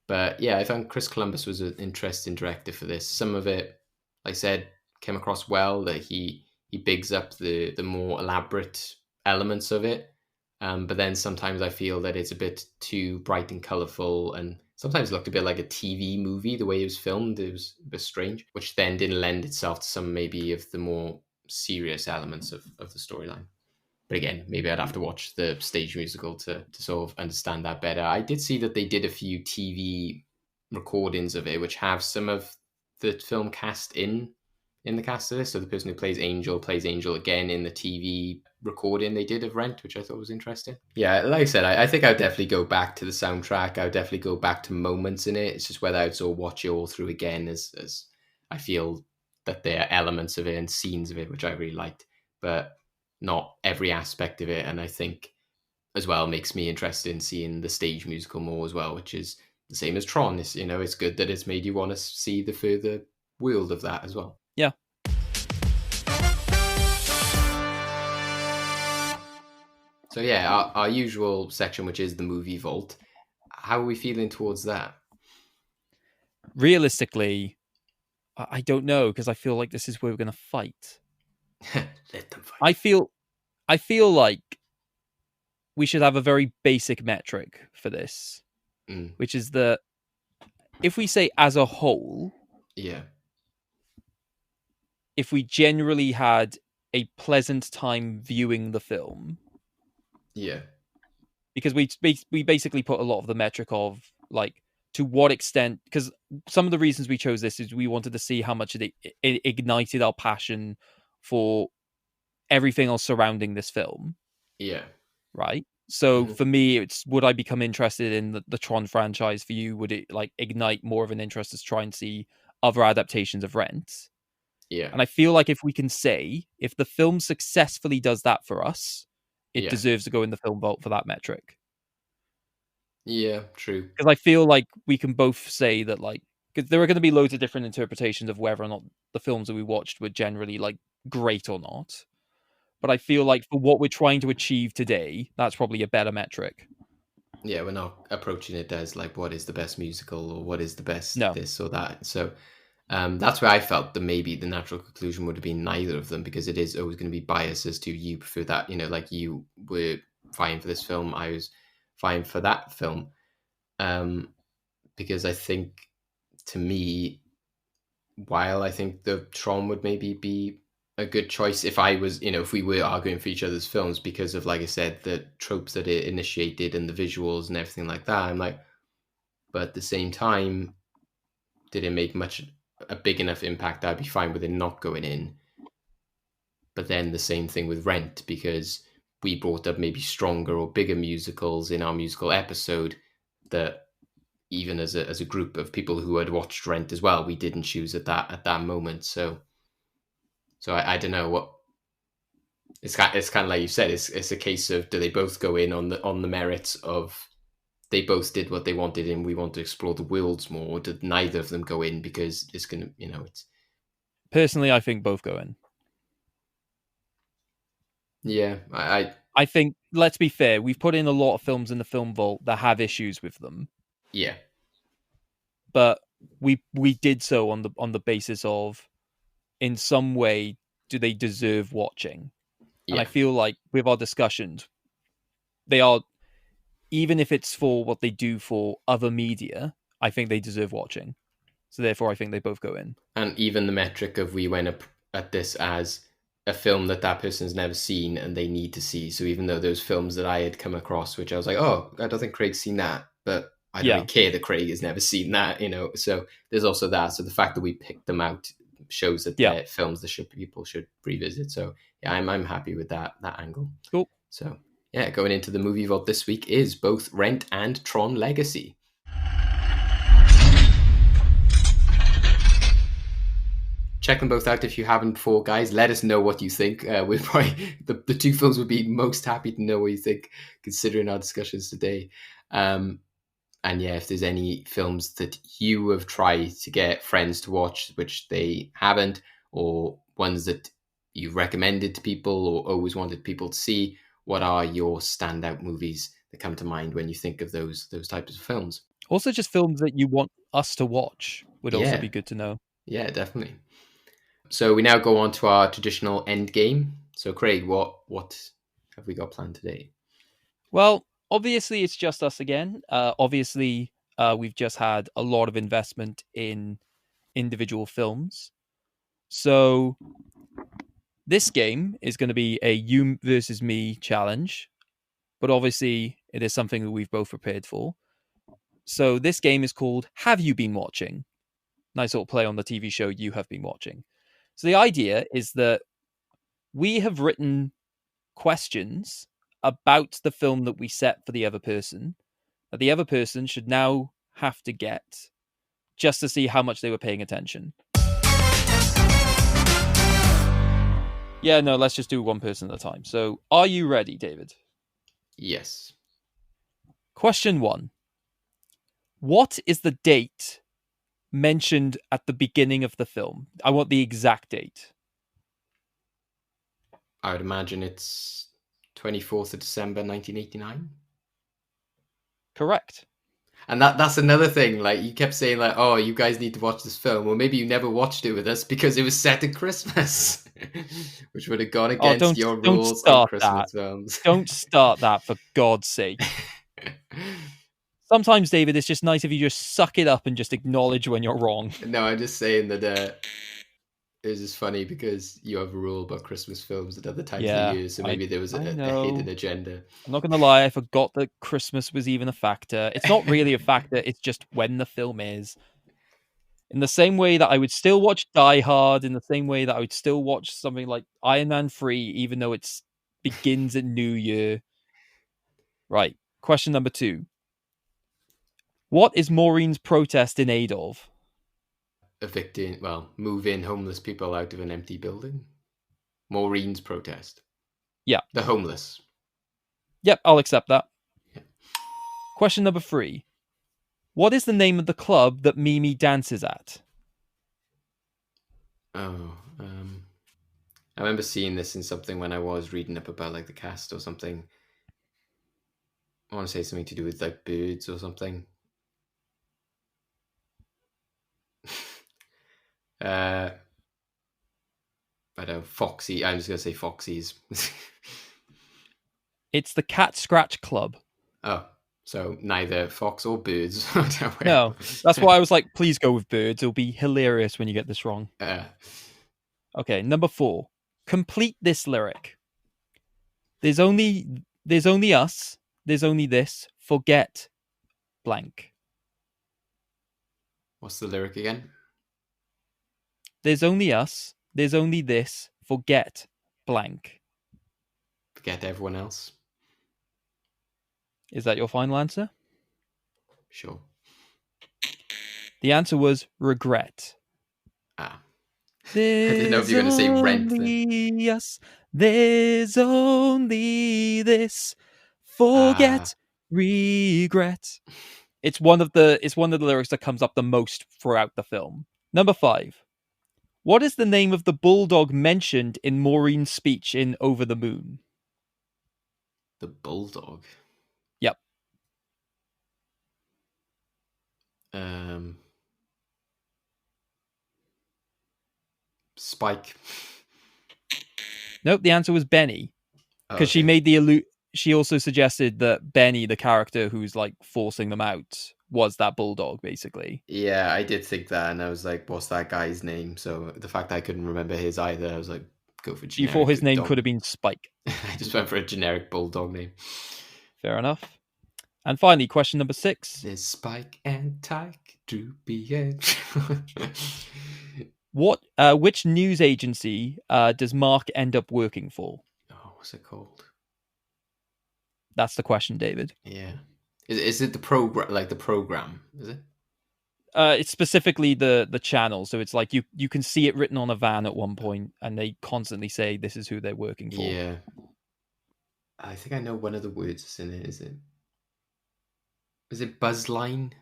But yeah, I found Chris Columbus was an interesting director for this. Some of it, like I said, came across well. That he bigs up the more elaborate elements of it, but then sometimes I feel that it's a bit too bright and colorful, and sometimes looked a bit like a TV movie. The way it was filmed, it was a bit strange, which then didn't lend itself to some maybe of the more serious elements of the storyline. But again, maybe I'd have to watch the stage musical to sort of understand that better. I did see that they did a few TV recordings of it, which have some of the film cast in the cast of this. So the person who plays Angel again in the TV recording they did of Rent, which I thought was interesting. Yeah, like I said, I think I would definitely go back to the soundtrack. I would definitely go back to moments in it. It's just whether I would sort of watch it all through again, as I feel that there are elements of it and scenes of it which I really liked, but not every aspect of it. And I think as well makes me interested in seeing the stage musical more as well, which is the same as Tron. It's good that it's made you want to see the further world of that as well. Yeah. So yeah, our usual section, which is the movie vault. How are we feeling towards that? Realistically, I don't know, because I feel like this is where we're going to fight. Let them fight. I feel like we should have a very basic metric for this, which is that if we say as a whole, yeah, if we generally had a pleasant time viewing the film, yeah, because we basically put a lot of the metric of like to what extent, because some of the reasons we chose this is we wanted to see how much it ignited our passion for everything else surrounding this film. Yeah. Right. So for me, it's would I become interested in the Tron franchise? For you, would it like ignite more of an interest to try and see other adaptations of Rent? Yeah. And I feel like if we can say if the film successfully does that for us, it deserves to go in the film vault for that metric. Yeah, true. Because I feel like we can both say that, like, because there are going to be loads of different interpretations of whether or not the films that we watched were generally like great or not. But I feel like for what we're trying to achieve today, that's probably a better metric. Yeah, we're not approaching it as like what is the best musical or what is the best this or that. So that's where I felt that maybe the natural conclusion would have been neither of them, because it is always going to be biased as to you prefer that. Like you were fine for this film, I was fine for that film. Because I think, to me, while I think the Tron would maybe be a good choice if I was, if we were arguing for each other's films, because of, like I said, the tropes that it initiated and the visuals and everything like that. I'm like, but at the same time, did it make a big enough impact? I'd be fine with it not going in. But then the same thing with Rent, because we brought up maybe stronger or bigger musicals in our musical episode that even as a group of people who had watched Rent as well, we didn't choose at that moment. So I don't know what it's kind of like you said. It's a case of, do they both go in on the merits of they both did what they wanted and we want to explore the worlds more, or did neither of them go in because it's gonna it's. Personally, I think both go in. Yeah, I think, let's be fair, we've put in a lot of films in the film vault that have issues with them. Yeah. But we did so on the basis of, in some way, do they deserve watching? Yeah. And I feel like with our discussions, they are, even if it's for what they do for other media, I think they deserve watching. So therefore, I think they both go in. And even the metric of we went up at this as a film that person's never seen and they need to see. So even though those films that I had come across, which I was like, oh, I don't think Craig's seen that, but I don't really care that Craig has never seen that, So there's also that. So the fact that we picked them out shows that they're films that people should revisit. So yeah, I'm happy with that angle. Cool. So yeah, going into the movie vault this week is both Rent and Tron Legacy. Check them both out if you haven't before, guys. Let us know what you think. We're probably the two films would be most happy to know what you think, considering our discussions today. And yeah, if there's any films that you have tried to get friends to watch, which they haven't, or ones that you've recommended to people or always wanted people to see, what are your standout movies that come to mind when you think of those types of films? Also, just films that you want us to watch would also be good to know. Yeah, definitely. So we now go on to our traditional end game. So Craig, what have we got planned today? Well, obviously it's just us again. Obviously, we've just had a lot of investment in individual films. So this game is going to be a you versus me challenge, but obviously it is something that we've both prepared for. So this game is called Have You Been Watching? Nice little play on the TV show you have been watching. So the idea is that we have written questions about the film that we set for the other person that the other person should now have to get just to see how much they were paying attention. Yeah, no, let's just do one person at a time. So, are you ready, David? Yes. Question 1. What is the date mentioned at the beginning of the film? I want the exact date. I would imagine it's 24th of December, 1989. Correct. And that's another thing. Like, you kept saying, like, oh, you guys need to watch this film. Well, maybe you never watched it with us because it was set at Christmas, which would have gone against your rules on Christmas films. Don't start that, for God's sake. Sometimes, David, it's just nice if you just suck it up and just acknowledge when you're wrong. No, I'm just saying that it's just funny because you have a rule about Christmas films at other times of the year, so maybe there was a hidden agenda. I'm not going to lie, I forgot that Christmas was even a factor. It's not really a factor, it's just when the film is. In the same way that I would still watch Die Hard, in the same way that I would still watch something like Iron Man 3, even though it begins at New Year. Right, question number 2. What is Maureen's protest in aid of? Moving homeless people out of an empty building. Maureen's protest. Yeah. The homeless. Yep, I'll accept that. Yeah. Question number 3. What is the name of the club that Mimi dances at? Oh, I remember seeing this in something when I was reading up about like the cast or something. I want to say something to do with like birds or something. I don't know, Foxy. I'm just going to say Foxy's. It's the Cat Scratch Club. Oh, so neither fox or birds. No, that's why I was like, please go with birds. It'll be hilarious when you get this wrong. Okay, number 4. Complete this lyric. There's only us. There's only this. Forget blank. What's the lyric again? There's only us. There's only this. Forget blank. Forget everyone else. Is that your final answer? Sure. The answer was regret. I didn't know if you were going to say rent. Yes, there's only this. Forget regret. It's one of the lyrics that comes up the most throughout the film. Number 5. What is the name of the bulldog mentioned in Maureen's speech in Over the Moon? The bulldog? Yep. Spike. Nope, the answer was Benny. Because she made she also suggested that Benny, the character who's like forcing them out, was that bulldog, basically. Yeah, I did think that, and I was like, what's that guy's name? So the fact that I couldn't remember his either, I was like, go for You thought generic his name dog. could have been Spike. I just went for a generic bulldog name. Fair enough. And finally, question number 6. There's Spike and Tyke, Droopy and... Which news agency does Mark end up working for? Oh, what's it called? That's the question, David. Yeah. Is it the program, like the program, is it? It's specifically the channel, so it's like you can see it written on a van at one point, and they constantly say this is who they're working for. Yeah. I think I know one of the words in it. Is it Buzzline?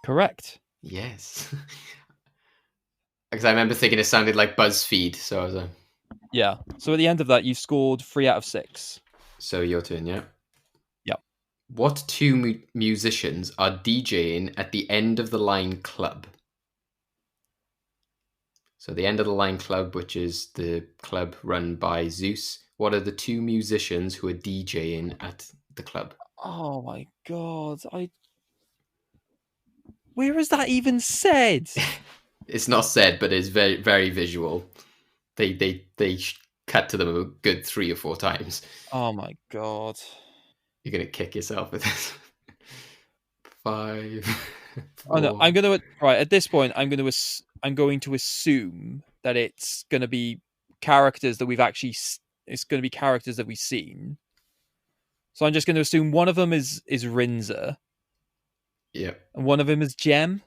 Correct. Yes. Because I remember thinking it sounded like BuzzFeed, so I was like... Yeah. So at the end of that, you scored 3 out of 6. So your turn, yeah? Yep. What two musicians are DJing at the End of the Line Club? So the End of the Line Club, which is the club run by Zeus. What are the two musicians who are DJing at the club? Oh my god! Where is that even said? It's not said, but it's very, very visual. They cut to them a good 3 or 4 times. Oh my god! You're gonna kick yourself with this. 5. 4. Oh no! I'm gonna right at this point. I'm going to assume that it's going to be characters that we've actually. It's going to be characters that we've seen. So I'm just going to assume one of them is Rinza. Yeah. And one of them is Gem.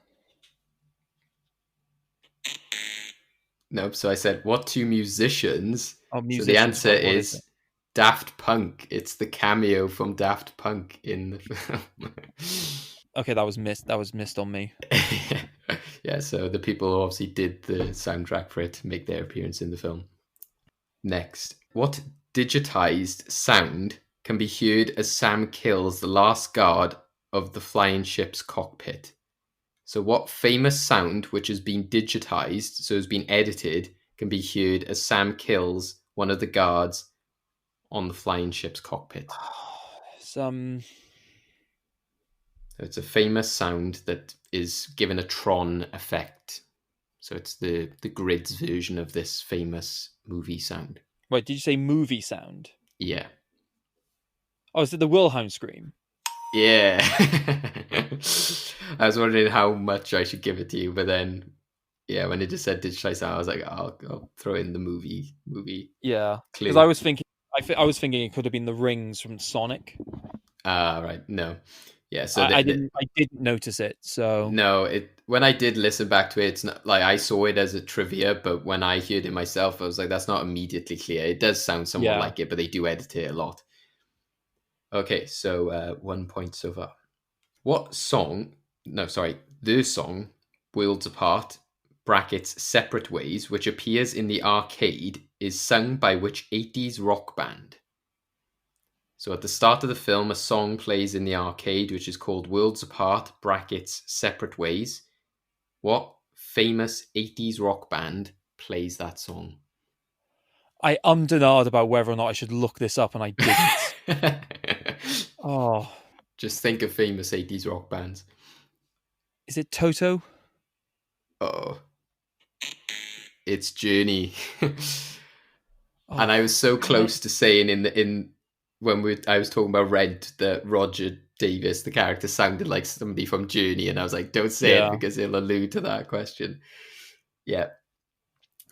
Nope. So I said, what two musicians? Oh, musicians. So the answer is is Daft Punk. It's the cameo from Daft Punk in the film. Okay, that was missed on me. Yeah, so the people who obviously did the soundtrack for it make their appearance in the film. Next, what digitized sound can be heard as Sam kills the last guard of the flying ship's cockpit? So what famous sound, which has been digitized, so has been edited, can be heard as Sam kills one of the guards on the flying ship's cockpit? It's a famous sound that is given a Tron effect. So it's the Grid's version of this famous movie sound. Wait, did you say movie sound? Yeah. Oh, is it the Wilhelm scream? Yeah. I was wondering how much I should give it to you, but then, yeah, when it just said digitized sound, I was like, I'll throw in the movie. Yeah, because I was thinking it could have been the rings from Sonic. Right. No. Yeah. So I didn't notice it. So no, when I did listen back to it, it's not like I saw it as a trivia, but when I heard it myself, I was like, that's not immediately clear. It does sound somewhat like it, but they do edit it a lot. Okay, so 1 point so far. What song? No, sorry, the song "Worlds Apart" (brackets Separate Ways), which appears in the arcade, is sung by which 80s rock band? So at the start of the film, a song plays in the arcade, which is called "Worlds Apart" (brackets Separate Ways). What famous 80s rock band plays that song? I ummed and ahed about whether or not I should look this up, and I didn't. Oh. Just think of famous 80s rock bands. Is it Toto? Oh. It's Journey. And I was so close to saying when I was talking about Red that Roger Davis, the character, sounded like somebody from Journey, and I was like, don't say it because it'll allude to that question. Yeah.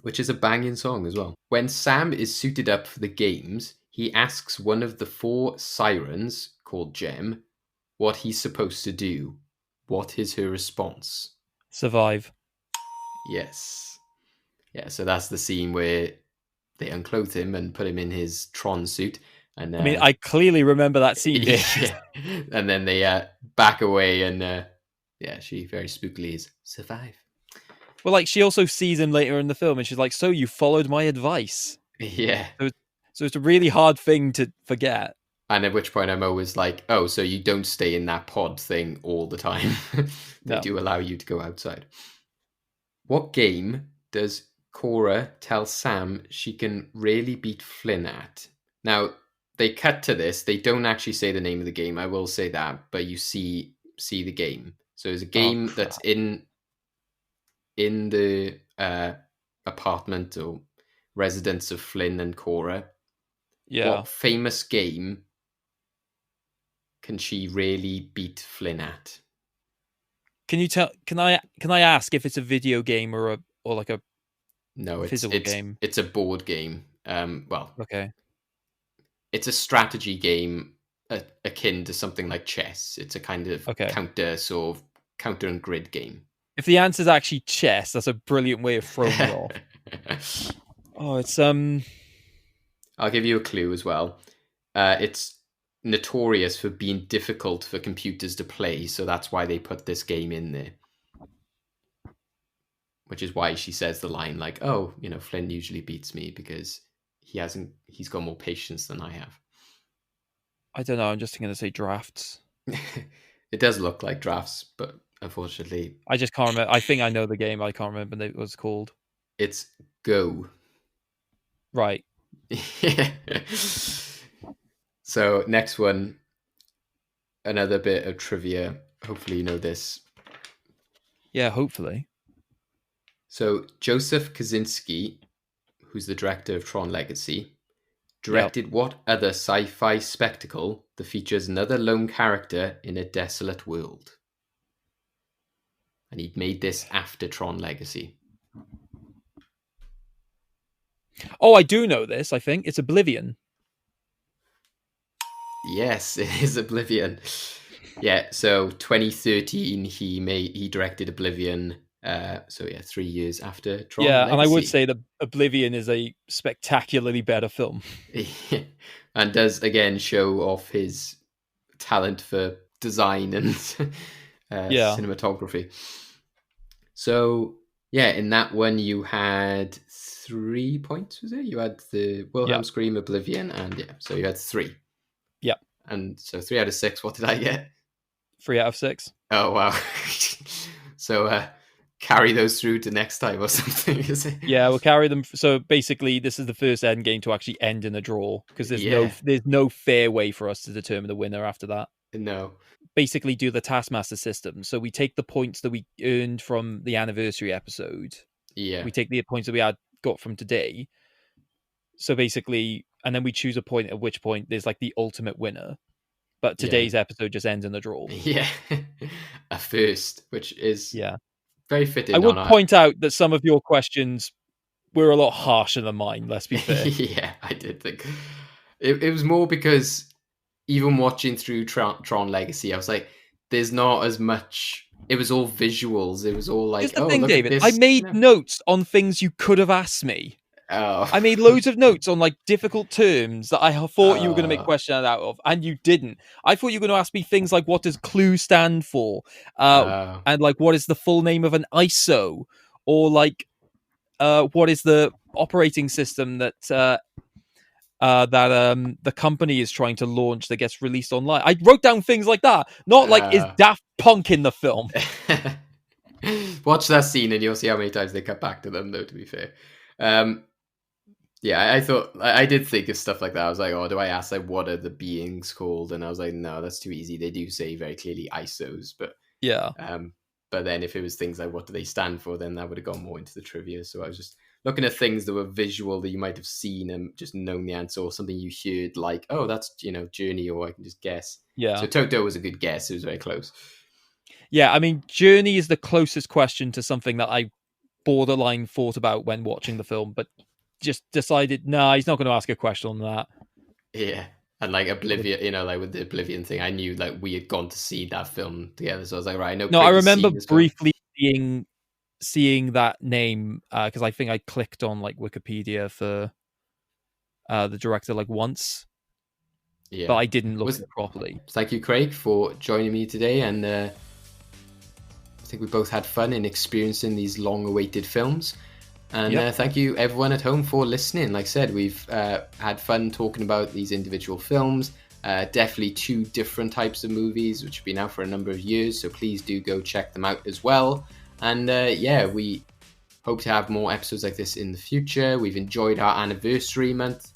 Which is a banging song as well. When Sam is suited up for the games, he asks one of the 4 sirens, called Gem, what he's supposed to do. What is her response? Survive. Yes. Yeah, so that's the scene where they unclothe him and put him in his Tron suit. And I mean, I clearly remember that scene. Yeah. And then they back away and she very spookily is survive. Well, like, she also sees him later in the film and she's like, so you followed my advice. Yeah. So it's a really hard thing to forget. And at which point I'm always like, oh, so you don't stay in that pod thing all the time. They do allow you to go outside. What game does Cora tell Sam she can really beat Flynn at? Now, they cut to this. They don't actually say the name of the game. I will say that. But you see see the game. So it's a game that's in the apartment or residence of Flynn and Cora. Yeah. What famous game can she really beat Flynn at? Can you tell? Can I ask if it's a video game or like a physical game? It's a board game. Well, okay. It's a strategy game akin to something like chess. It's a kind of counter and grid game. If the answer is actually chess, that's a brilliant way of throwing me off. Oh, it's I'll give you a clue as well. It's notorious for being difficult for computers to play, so that's why they put this game in there. Which is why she says the line like, "Oh, Flynn usually beats me because he's got more patience than I have." I don't know. I'm just going to say drafts. It does look like drafts, but unfortunately, I just can't remember. I think I know the game. I can't remember what it was called. It's Go. Right. So next one, another bit of trivia. Hopefully you know this. Yeah, hopefully. So Joseph Kosinski, who's the director of Tron Legacy, directed what other sci-fi spectacle that features another lone character in a desolate world? And he'd made this after Tron Legacy. Oh, I do know this, I think. It's Oblivion. Yes, it is Oblivion. Yeah, so 2013 he directed Oblivion. 3 years after Tron Legacy. And I would say that Oblivion is a spectacularly better film. And does again show off his talent for design and cinematography. So in that one you had 3 points, was it? You had the Wilhelm Scream, Oblivion, and so you had 3. Yeah. And so 3 out of 6, what did I get? 3 out of 6. Oh wow. So carry those through to next time or something, is it? Yeah, we'll carry them. So basically, this is the first end game to actually end in a draw because there's no fair way for us to determine the winner after that. No. Basically, do the Taskmaster system. So we take the points that we earned from the anniversary episode. Yeah. We take the points that we got from today. So basically, and then we choose a point at which point there's like the ultimate winner. But today's episode just ends in a draw. Yeah. A first, which is very fitting. I would point out that some of your questions were a lot harsher than mine, let's be fair. Yeah, I did think. It was more because even watching through Tron Legacy, I was like, there's not as much. It was all visuals. It was all like, Here's the thing, look David. at this. I made notes on things you could have asked me. Oh. I made loads of notes on like difficult terms that I thought you were going to make questions out of, and you didn't. I thought you were going to ask me things like what does clue stand for, and like what is the full name of an ISO, or like what is the operating system that the company is trying to launch that gets released online. I wrote down things like that, not like is Daft Punk in the film. Watch that scene and you'll see how many times they cut back to them, though, to be fair. I thought I did think of stuff like that. I was like, oh, do I ask like what are the beings called? And I was like, no, that's too easy. They do say very clearly ISOs, but but then if it was things like what do they stand for, then that would have gone more into the trivia. So I was just looking at things that were visual that you might have seen and just known the answer, or something you heard like, oh, that's Journey, or I can just guess. So Toto was a good guess. It was very close. Yeah, I mean, Journey is the closest question to something that I borderline thought about when watching the film, but just decided, nah, he's not going to ask a question on that. Yeah. And like Oblivion, like with the Oblivion thing, I knew like we had gone to see that film together. So I was like, right, I know. No, I remember briefly seeing that name because I think I clicked on like Wikipedia for the director like once. Yeah. But I didn't look at it properly. Thank you, Craig, for joining me today. And I think we both had fun in experiencing these long-awaited films. And thank you, everyone at home, for listening. Like I said, we've had fun talking about these individual films. Definitely 2 different types of movies, which have been out for a number of years. So please do go check them out as well. And we hope to have more episodes like this in the future. We've enjoyed our anniversary month.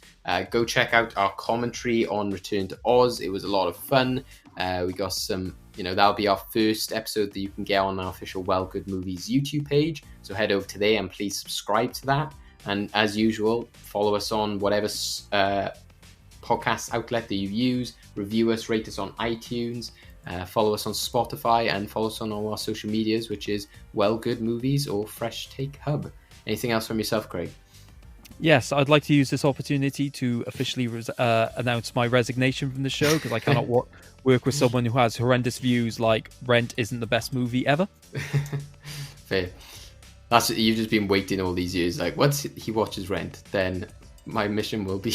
Go check out our commentary on Return to Oz. It was a lot of fun. We got some, that'll be our first episode that you can get on our official Well Good Movies YouTube page. So head over to there and please subscribe to that. And as usual, follow us on whatever podcast outlet that you use. Review us, rate us on iTunes. Follow us on Spotify and follow us on all our social medias, which is Well Good Movies or Fresh Take Hub. Anything else from yourself, Craig? Yes, I'd like to use this opportunity to officially announce my resignation from the show because I cannot work with someone who has horrendous views like Rent isn't the best movie ever. Fair. That's you've just been waiting all these years. Like once he watches Rent, then my mission will be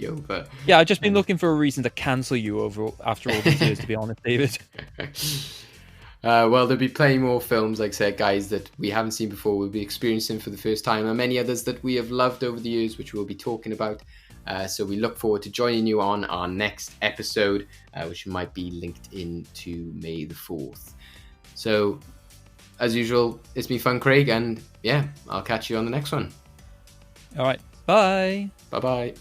over. Yeah, I've just been looking for a reason to cancel you after all these years, to be honest, David. Well, there'll be plenty more films, like I said, guys, that we haven't seen before. We'll be experiencing for the first time, and many others that we have loved over the years, which we'll be talking about. So we look forward to joining you on our next episode, which might be linked into May the 4th. So, as usual, it's been fun, Craig, and yeah, I'll catch you on the next one. All right, bye. Bye-bye.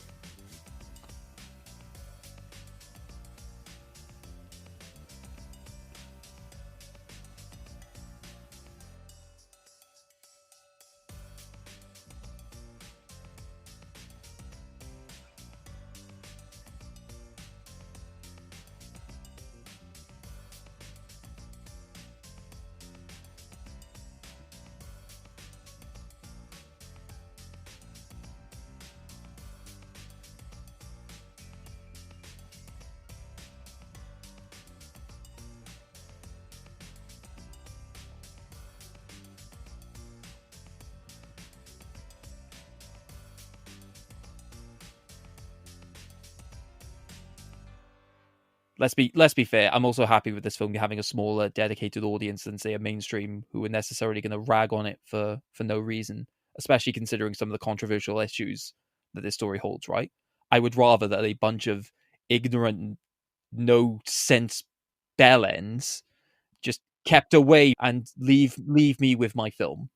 Let's be fair. I'm also happy with this film having a smaller, dedicated audience than say a mainstream who are necessarily going to rag on it for no reason, especially considering some of the controversial issues that this story holds. Right? I would rather that a bunch of ignorant, no sense bellends just kept away and leave me with my film.